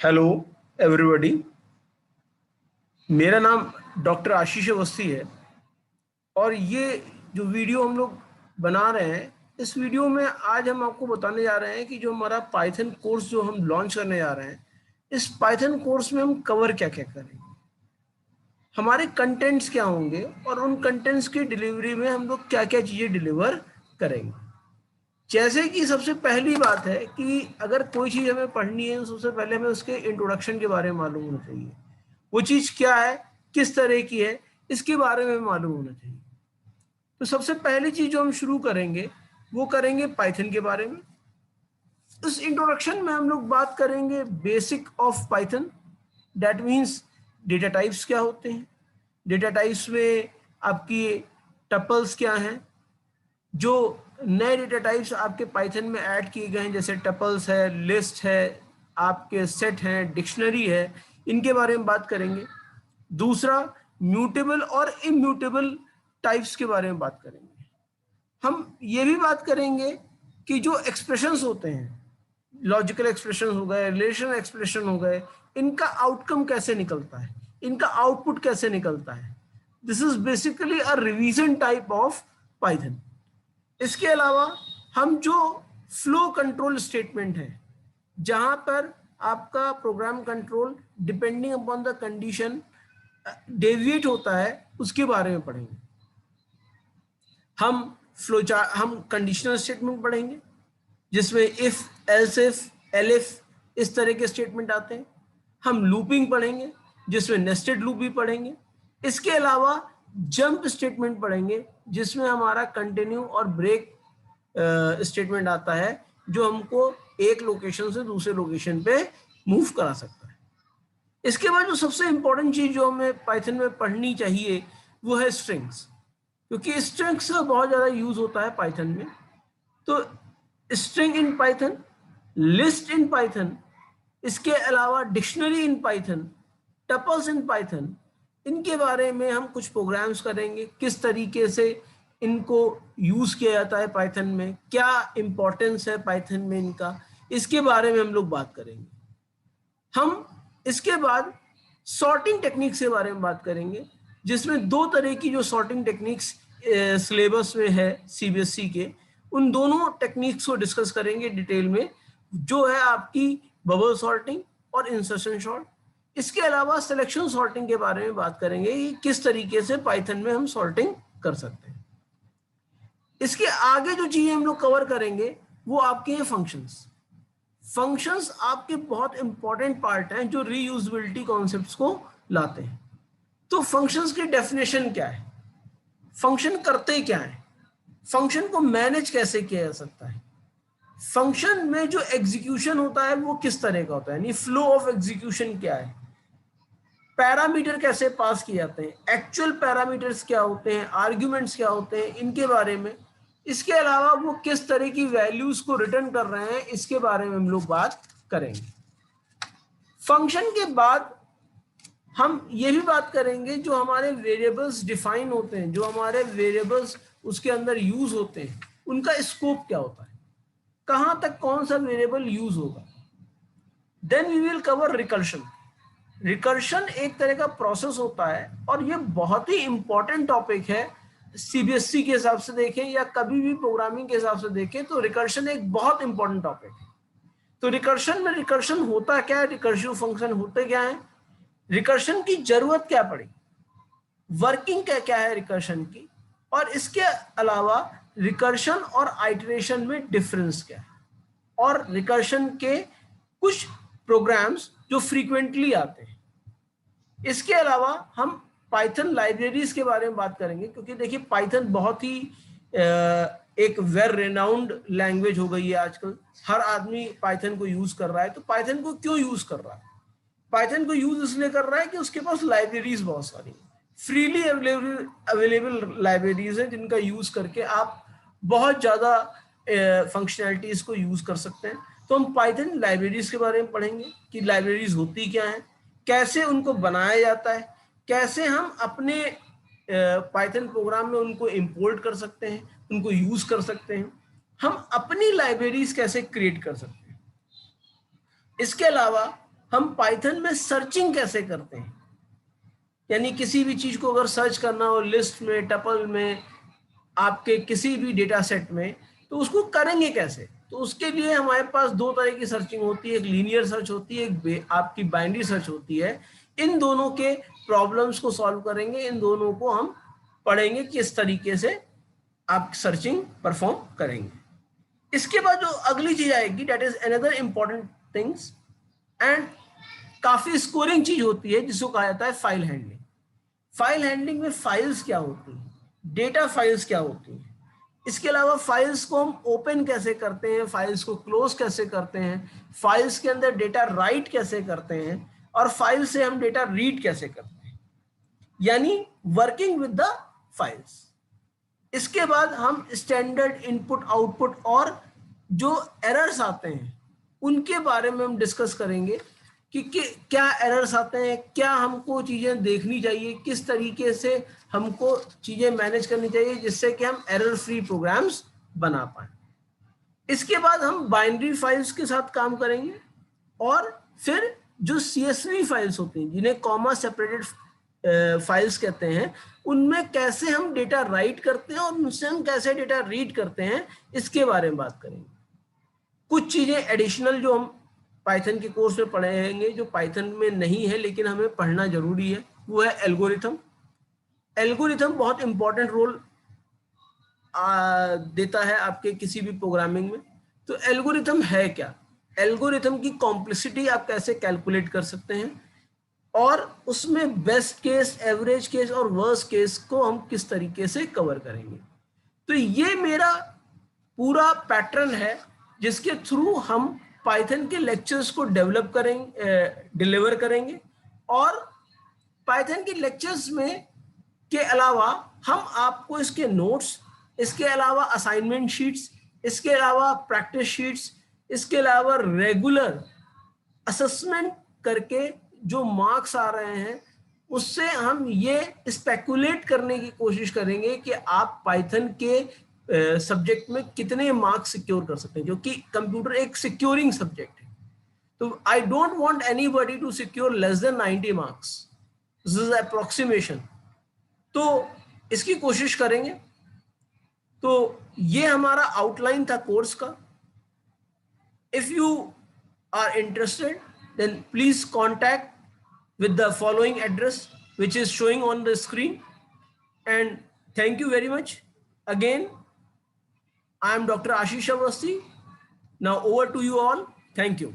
Hello everybody. मेरा नाम doctor आशीष अवस्थी है और ये जो वीडियो हम लोग बना रहे हैं, इस वीडियो में आज हम आपको बताने जा रहे हैं कि जो हमारा पाइथन कोर्स जो हम लॉन्च करने जा रहे हैं, इस पाइथन कोर्स में हम कवर क्या क्या करेंगे, हमारे कंटेंट्स क्या होंगे और उन कंटेंट्स की डिलीवरी में हम लोग क्या क्या चीज़ें डिलीवर करेंगे। जैसे कि सबसे पहली बात है कि अगर कोई चीज़ हमें पढ़नी है तो सबसे पहले हमें उसके इंट्रोडक्शन के बारे में मालूम होना चाहिए। वो चीज़ क्या है, किस तरह की है, इसके बारे में मालूम होना चाहिए। तो सबसे पहली चीज़ जो हम शुरू करेंगे वो करेंगे पाइथन के बारे में। इस इंट्रोडक्शन में हम लोग बात करेंगे basic of Python, that means data types क्या होते हैं, डेटा टाइप्स में आपकी टपल्स क्या हैं, जो नए डेटा टाइप्स आपके पाइथन में ऐड किए गए हैं जैसे टपल्स है, लिस्ट है, आपके सेट हैं, डिक्शनरी है, इनके बारे में बात करेंगे। दूसरा, म्यूटेबल और इम्यूटेबल टाइप्स के बारे में बात करेंगे। हम ये भी बात करेंगे कि जो एक्सप्रेशंस होते हैं, लॉजिकल एक्सप्रेशन हो गए, रिलेशनल एक्सप्रेशन हो गए, इनका आउटकम कैसे निकलता है, इनका आउटपुट कैसे निकलता है। This is basically a revision type of Python. इसके अलावा हम जो फ्लो कंट्रोल स्टेटमेंट है, जहां पर आपका program control depending upon the condition deviate होता है, उसके बारे में पढ़ेंगे। हम कंडीशनल स्टेटमेंट पढ़ेंगे जिसमें इफ, एल्स इफ, एलिफ, इस तरह के स्टेटमेंट आते हैं। हम लूपिंग पढ़ेंगे जिसमें नेस्टेड लूप भी पढ़ेंगे। इसके अलावा जंप स्टेटमेंट पढ़ेंगे जिसमें हमारा कंटिन्यू और ब्रेक स्टेटमेंट आता है, जो हमको एक लोकेशन से दूसरे लोकेशन पे मूव करा सकता है। इसके बाद जो सबसे इंपॉर्टेंट चीज जो हमें पाइथन में पढ़नी चाहिए वो है स्ट्रिंग्स, क्योंकि स्ट्रिंग्स का बहुत ज्यादा यूज होता है पाइथन में। तो string in Python, list in Python, इसके अलावा dictionary in Python, tuples in Python, इनके बारे में हम कुछ प्रोग्राम्स करेंगे, किस तरीके से इनको यूज किया जाता है पाइथन में, क्या इंपॉर्टेंस है पाइथन में इनका, इसके बारे में हम लोग बात करेंगे। हम इसके बाद सॉर्टिंग टेक्निक्स के बारे में बात करेंगे, जिसमें दो तरह की जो सॉर्टिंग टेक्निक्स सिलेबस में है सीबीएसई के, उन दोनों टेक्निक्स को डिस्कस करेंगे डिटेल में, जो है आपकी बबल सॉर्टिंग और इंसर्शन सॉर्ट। इसके अलावा सिलेक्शन सॉर्टिंग के बारे में बात करेंगे कि किस तरीके से पाइथन में हम सॉर्टिंग कर सकते हैं। इसके आगे जो चीजें हम लोग कवर करेंगे वो आपके हैं फंक्शंस। फंक्शंस आपके बहुत इंपॉर्टेंट पार्ट हैं जो रीयूजेबिलिटी कॉन्सेप्ट्स को लाते हैं। तो फंक्शंस की डेफिनेशन क्या है, फंक्शन करते क्या है, फंक्शन को मैनेज कैसे किया जा सकता है, फंक्शन में जो एग्जीक्यूशन होता है वो किस तरह का होता है, यानी फ्लो ऑफ एग्जीक्यूशन क्या है, पैरामीटर कैसे पास किए जाते हैं, एक्चुअल पैरामीटर्स क्या होते हैं, आर्ग्यूमेंट्स क्या होते हैं, इनके बारे में। इसके अलावा वो किस तरह की वैल्यूज को रिटर्न कर रहे हैं, इसके बारे में हम लोग बात करेंगे। फंक्शन के बाद हम ये भी बात करेंगे जो हमारे वेरिएबल्स डिफाइन होते हैं, जो हमारे वेरिएबल्स उसके अंदर यूज होते हैं, उनका स्कोप क्या होता है, कहां तक कौन सा वेरिएबल यूज होगा। Then we will cover recursion. Recursion एक तरह का प्रोसेस होता है और ये बहुत ही इंपॉर्टेंट टॉपिक है। सीबीएसई के हिसाब से देखें या कभी भी प्रोग्रामिंग के हिसाब से देखें तो रिकर्शन एक बहुत इंपॉर्टेंट टॉपिक है। तो रिकर्शन में रिकर्शन होता क्या है, रिकर्सिव फंक्शन होते क्या है, रिकर्शन की जरूरत क्या पड़ी, वर्किंग क्या क्या है रिकर्शन की, और इसके अलावा रिकर्शन और आइटरेशन में डिफरेंस क्या है, और रिकर्शन के कुछ प्रोग्राम्स जो फ्रीक्वेंटली आते हैं। इसके अलावा हम पाइथन लाइब्रेरीज के बारे में बात करेंगे, क्योंकि देखिए पाइथन बहुत ही एक वेल रेनाउंड लैंग्वेज हो गई है आजकल, हर आदमी पाइथन को यूज कर रहा है। तो पाइथन को क्यों यूज कर रहा है, पाइथन को यूज इसलिए कर रहा है कि उसके पास लाइब्रेरीज बहुत सारी फ्रीली अवेलेबल लाइब्रेरीज हैं, जिनका यूज करके आप बहुत ज्यादा फंक्शनैलिटीज को यूज कर सकते हैं। तो हम पाइथन लाइब्रेरीज के बारे में पढ़ेंगे कि लाइब्रेरीज होती क्या है, कैसे उनको बनाया जाता है, कैसे हम अपने पाइथन प्रोग्राम में उनको इंपोर्ट कर सकते हैं, उनको यूज कर सकते हैं, हम अपनी लाइब्रेरीज कैसे क्रिएट कर सकते हैं। इसके अलावा हम पाइथन में सर्चिंग कैसे करते हैं, यानी किसी भी चीज को अगर सर्च करना हो लिस्ट में, टपल में, आपके किसी भी डेटा सेट में, तो उसको करेंगे कैसे। तो उसके लिए हमारे पास दो तरह की सर्चिंग होती है, एक लीनियर सर्च होती है, एक आपकी बाइनरी सर्च होती है। इन दोनों के प्रॉब्लम्स को सॉल्व करेंगे, इन दोनों को हम पढ़ेंगे किस तरीके से आप सर्चिंग परफॉर्म करेंगे। इसके बाद जो अगली चीज आएगी, that is another important things and काफी स्कोरिंग चीज होती है, जिसको कहा जाता है फाइल हैंडलिंग। फाइल हैंडलिंग में फाइल्स क्या होती हैं, डेटा फाइल्स क्या होती हैं, इसके अलावा फाइल्स को हम ओपन कैसे करते हैं, फाइल्स को क्लोज कैसे करते हैं, फाइल्स के अंदर डेटा राइट कैसे करते हैं, और फाइल से हम डेटा रीड कैसे करते हैं, यानी वर्किंग विद द फाइल्स। इसके बाद हम स्टैंडर्ड इनपुट आउटपुट और जो एरर्स आते हैं उनके बारे में हम डिस्कस करेंगे कि क्या एरर्स आते हैं, क्या हमको चीजें देखनी चाहिए, किस तरीके से हमको चीजें मैनेज करनी चाहिए जिससे कि हम एरर फ्री प्रोग्राम्स बना पाए। इसके बाद हम बाइनरी फाइल्स के साथ काम करेंगे और फिर जो CSV फाइल्स होती हैं, जिन्हें कॉमा सेपरेटेड फाइल्स कहते हैं, उनमें कैसे हम डेटा राइट करते हैं और उनसे हम कैसे डेटा रीड करते हैं, इसके बारे में बात करेंगे। कुछ चीजें एडिशनल जो हम पाइथन के कोर्स में पढ़ेंगे, जो पाइथन में नहीं है लेकिन हमें पढ़ना जरूरी है, वो है एल्गोरिथम। एल्गोरिथम बहुत इंपॉर्टेंट रोल देता है आपके किसी भी प्रोग्रामिंग में। तो एल्गोरिथम है क्या, एल्गोरिथम की कॉम्प्लेक्सिटी आप कैसे कैलकुलेट कर सकते हैं, और उसमें बेस्ट केस, एवरेज केस और वर्स्ट केस को हम किस तरीके से कवर करेंगे। तो ये मेरा पूरा पैटर्न है जिसके थ्रू हम पाइथन के लेक्चर्स को डेवलप करेंगे, डिलीवर करेंगे। और पाइथन के लेक्चर्स में के अलावा हम आपको इसके नोट्स, इसके अलावा असाइनमेंट शीट्स, इसके अलावा प्रैक्टिस शीट्स, इसके अलावा रेगुलर असेसमेंट करके जो मार्क्स आ रहे हैं उससे हम ये स्पेकुलेट करने की कोशिश करेंगे कि आप पाइथन के सब्जेक्ट में कितने मार्क्स सिक्योर कर सकते हैं, क्योंकि कंप्यूटर एक सिक्योरिंग सब्जेक्ट है। तो I don't want anybody to secure less than 90 marks, this is approximation. तो इसकी कोशिश करेंगे। तो ये हमारा आउटलाइन था कोर्स का। If you are interested then please contact with the following address which is showing on the screen, and thank you very much. Again, I am Dr. Ashish Awasthi. Now over to you all. Thank you.